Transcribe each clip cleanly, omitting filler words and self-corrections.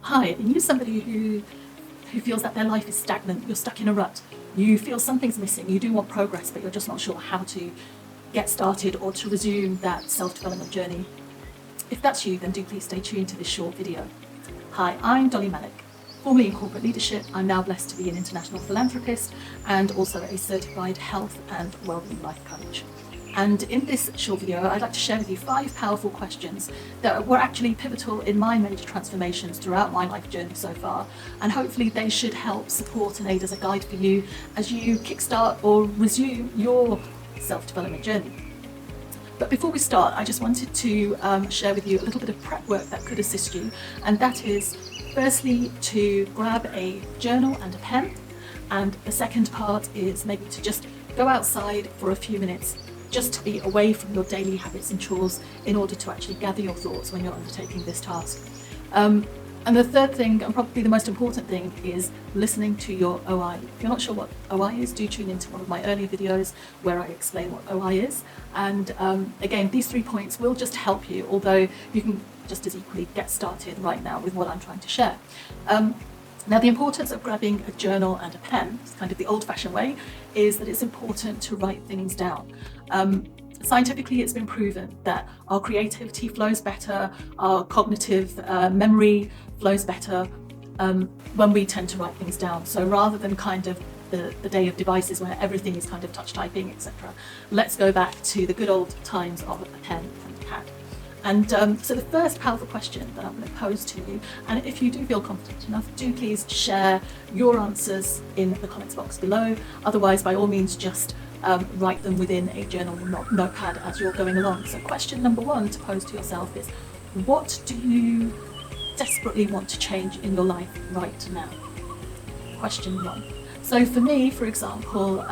Hi, are you somebody who feels that their life is stagnant? You're stuck in a rut. You feel something's missing. You do want progress, but you're just not sure how to get started or to resume that self-development journey. If that's you, then do please stay tuned to this short video. Hi, I'm Dolly Malik. Formerly in corporate leadership, I'm now blessed to be an international philanthropist and also a certified health and wellbeing life coach. And in this short video, I'd like to share with you 5 powerful questions that were actually pivotal in my major transformations throughout my life journey so far. And hopefully they should help support and aid as a guide for you as you kickstart or resume your self-development journey. But before we start, I just wanted to share with you a little bit of prep work that could assist you. And that is, firstly, to grab a journal and a pen. And the second part is maybe to just go outside for a few minutes, just to be away from your daily habits and chores in order to actually gather your thoughts when you're undertaking this task. And the third thing, and probably the most important thing, is listening to your OI. If you're not sure what OI is, do tune into one of my earlier videos where I explain what OI is. And again, these 3 points will just help you, although you can just as equally get started right now with what I'm trying to share. Now, the importance of grabbing a journal and a pen, it's kind of the old-fashioned way, is that it's important to write things down. Scientifically, it's been proven that our creativity flows better, our cognitive memory flows better when we tend to write things down. So rather than kind of the day of devices where everything is kind of touch typing, etc., let's go back to the good old times of a pen and a pad. And so the first powerful question that I'm going to pose to you, and if you do feel confident enough, do please share your answers in the comments box below. Otherwise, by all means, just write them within a journal or notepad as you're going along. So question number 1 to pose to yourself is, what do you desperately want to change in your life right now? Question 1. So for me, for example,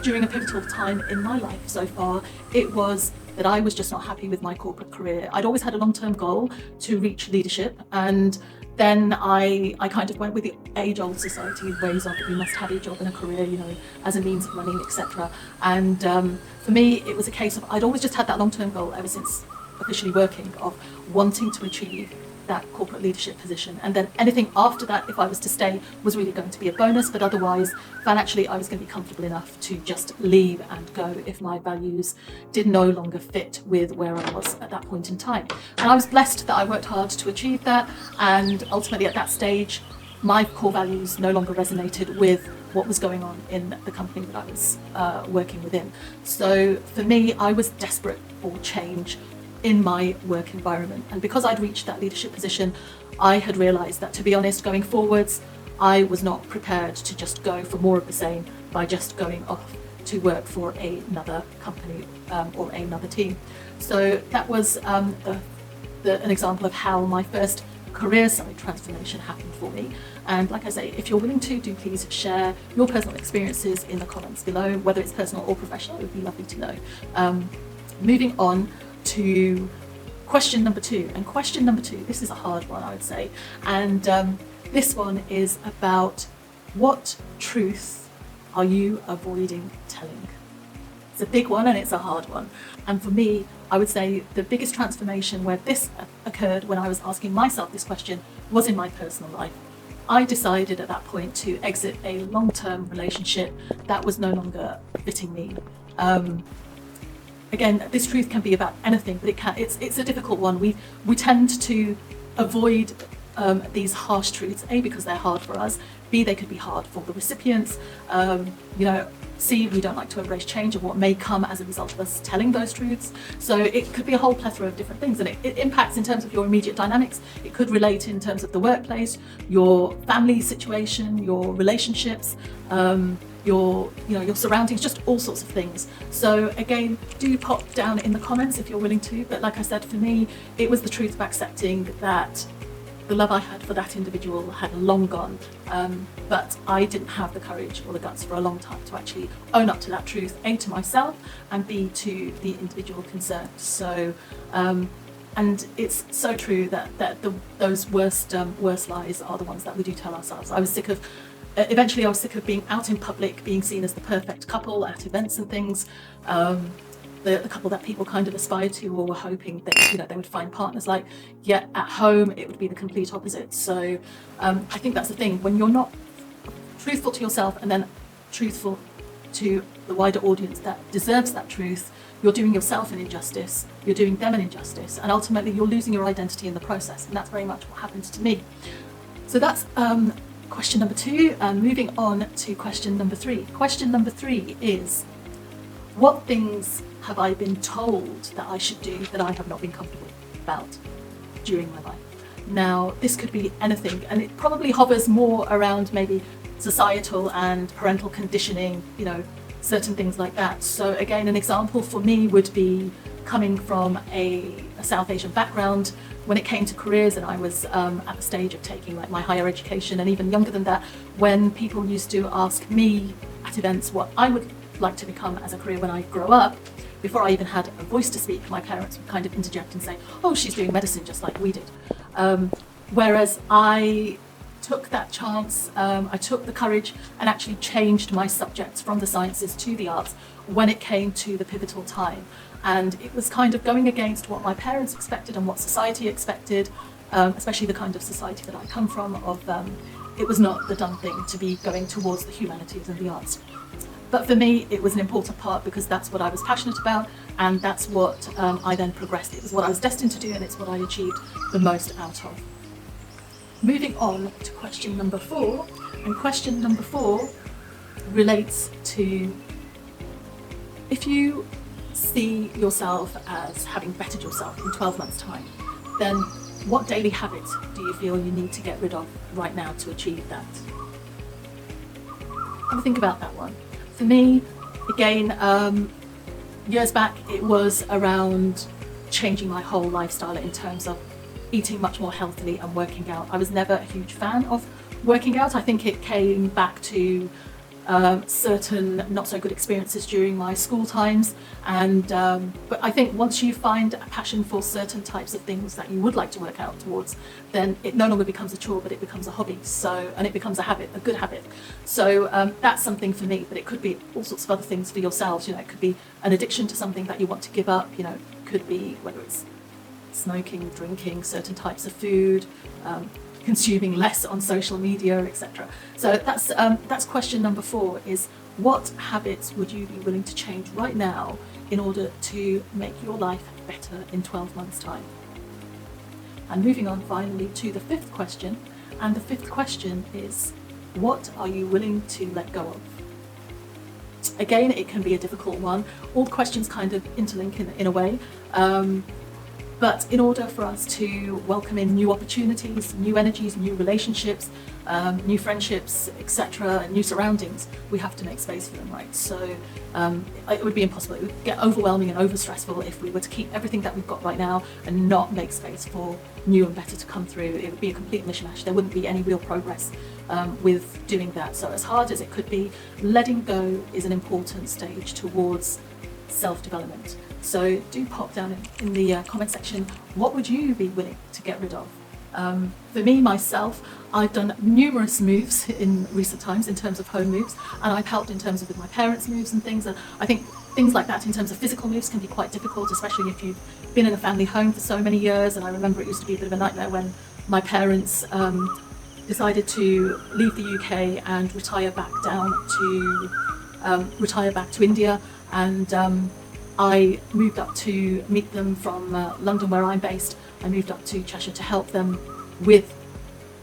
during a pivotal time in my life so far, it was that I was just not happy with my corporate career. I'd always had a long-term goal to reach leadership, and then I kind of went with the age-old society ways of you must have a job and a career, as a means of money, etc. And for me, it was a case of I'd always just had that long-term goal ever since officially working, of wanting to achieve that corporate leadership position, and then anything after that, if I was to stay, was really going to be a bonus, but otherwise financially I was going to be comfortable enough to just leave and go if my values did no longer fit with where I was at that point in time. And I was blessed that I worked hard to achieve that, and ultimately at that stage my core values no longer resonated with what was going on in the company that I was working within. So for me, I was desperate for change in my work environment. And because I'd reached that leadership position, I had realised that, to be honest, going forwards, I was not prepared to just go for more of the same by just going off to work for another company or another team. So that was an example of how my first career side transformation happened for me. And like I say, if you're willing to, do please share your personal experiences in the comments below, whether it's personal or professional. It would be lovely to know. Moving on to question number 2. And question number 2, this is a hard one, I would say. And this one is about, what truth are you avoiding telling? It's a big one and it's a hard one. And for me, I would say the biggest transformation where this occurred when I was asking myself this question was in my personal life. I decided at that point to exit a long-term relationship that was no longer fitting me. Again, this truth can be about anything, but it's a difficult one. We tend to avoid these harsh truths, A, because they're hard for us, B, they could be hard for the recipients, C, we don't like to embrace change of what may come as a result of us telling those truths. So it could be a whole plethora of different things, and it impacts in terms of your immediate dynamics. It could relate in terms of the workplace, your family situation, your relationships, your surroundings, just all sorts of things. So again, do pop down in the comments if you're willing to. But like I said, for me, it was the truth of accepting that the love I had for that individual had long gone, but I didn't have the courage or the guts for a long time to actually own up to that truth, A, to myself, and B, to the individual concerned. So and it's so true that those worst lies are the ones that we do tell ourselves. Eventually I was sick of being out in public, being seen as the perfect couple at events and things, the couple that people kind of aspired to or were hoping that, you know, they would find partners like, yet at home it would be the complete opposite. So I think that's the thing, when you're not truthful to yourself and then truthful to the wider audience that deserves that truth, you're doing yourself an injustice, you're doing them an injustice, and ultimately you're losing your identity in the process. And that's very much what happened to me. So that's question number 2, and moving on to question number 3. Question number 3 is, what things have I been told that I should do that I have not been comfortable about during my life? Now, this could be anything, and it probably hovers more around maybe societal and parental conditioning, you know, certain things like that. So again, an example for me would be coming from a South Asian background. When it came to careers, and I was at the stage of taking like my higher education, and even younger than that, when people used to ask me at events what I would like to become as a career when I grow up, before I even had a voice to speak, my parents would kind of interject and say, oh, she's doing medicine just like we did. Whereas I took that chance, I took the courage and actually changed my subjects from the sciences to the arts when it came to the pivotal time. And it was kind of going against what my parents expected and what society expected, especially the kind of society that I come from, of it was not the done thing to be going towards the humanities and the arts. But for me, it was an important part because that's what I was passionate about, and that's what I then progressed. It was what I was destined to do, and it's what I achieved the most out of. Moving on to question number 4, and question number 4 relates to, if you see yourself as having bettered yourself in 12 months' time, then what daily habits do you feel you need to get rid of right now to achieve that? Have a think about that one. For me, again, years back, it was around changing my whole lifestyle in terms of eating much more healthily and working out. I was never a huge fan of working out. I think it came back to certain not so good experiences during my school times, and but I think once you find a passion for certain types of things that you would like to work out towards, then it no longer becomes a chore, but it becomes a hobby. So, and it becomes a habit, a good habit. So that's something for me, but it could be all sorts of other things for yourselves. You know, it could be an addiction to something that you want to give up. You know, it could be whether it's smoking, drinking, certain types of food, consuming less on social media, etc. So that's question number 4, is what habits would you be willing to change right now in order to make your life better in 12 months' time? And moving on finally to the 5th question, and the 5th question is, what are you willing to let go of? Again, it can be a difficult one. All the questions kind of interlink in a way. But in order for us to welcome in new opportunities, new energies, new relationships, new friendships, etc., new surroundings, we have to make space for them, right? So it would be impossible. It would get overwhelming and overstressful if we were to keep everything that we've got right now and not make space for new and better to come through. It would be a complete mishmash. There wouldn't be any real progress with doing that. So as hard as it could be, letting go is an important stage towards self-development. So do pop down in the comment section, what would you be willing to get rid of? For me, myself, I've done numerous moves in recent times in terms of home moves, and I've helped in terms of with my parents' moves and things. And I think things like that in terms of physical moves can be quite difficult, especially if you've been in a family home for so many years. And I remember it used to be a bit of a nightmare when my parents decided to leave the UK and retire back to India, and I moved up to meet them from London, where I'm based. I moved up to Cheshire to help them with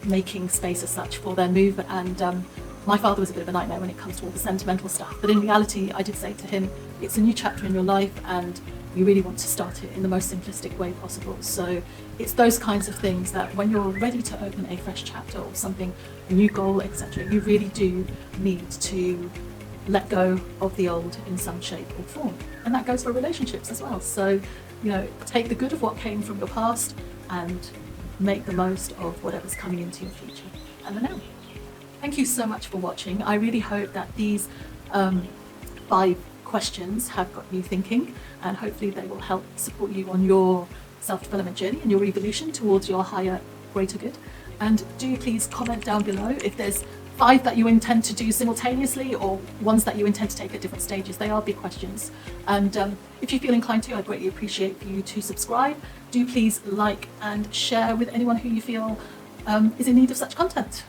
making space as such for their move. And my father was a bit of a nightmare when it comes to all the sentimental stuff. But in reality, I did say to him, it's a new chapter in your life and you really want to start it in the most simplistic way possible. So it's those kinds of things that when you're ready to open a fresh chapter or something, a new goal, etc., you really do need to let go of the old in some shape or form. And that goes for relationships as well. So, you know, take the good of what came from your past and make the most of whatever's coming into your future and the now. Thank you so much for watching. I really hope that these 5 questions have got you thinking, and hopefully they will help support you on your self-development journey and your evolution towards your higher, greater good. And do please comment down below if there's 5 that you intend to do simultaneously, or ones that you intend to take at different stages? They are big questions. And if you feel inclined to, I'd greatly appreciate for you to subscribe. Do please like and share with anyone who you feel is in need of such content.